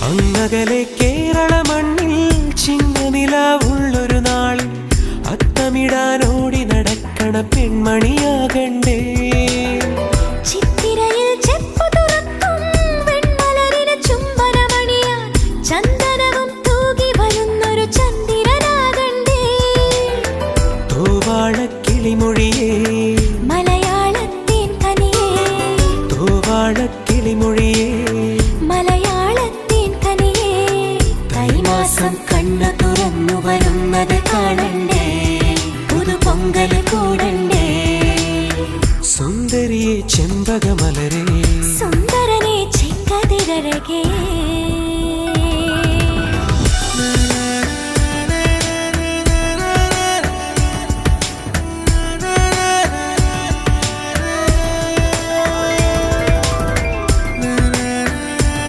അങ്ങകലെ കേരള മണ്ണിൽ ചിങ്ങനിലാവുള്ളൊരു നാളിൽ അത്തമിടാനോടി നടക്കണ പെൺമണിയാകണ്ടേ. ചിത്തിരയിൽ ചെപ്പു തുറക്കും വെൺമലരിന് ചുംബനമണിയാൻ ചന്ദനവും തൂകി വരുന്നൊരു ചന്ദ്രനാകണ്ടേ. തൂവാളക്കിളിമൊഴിയേ മലയാളത്തിൻ കനിയേ, തൂവാളക്കിളിമൊഴിയേ മലയാളത്തിൻ കനിയേ. തൈമാസം കണ്ണു തുറന്നു വരുന്നത് കാണണ്ടേ, പുതുപൊങ്കല് കൂടണ്ടേ. സുന്ദരിയെ ചെമ്പകമലരേ, സുന്ദരനെ ചെങ്കതിരഴകേ.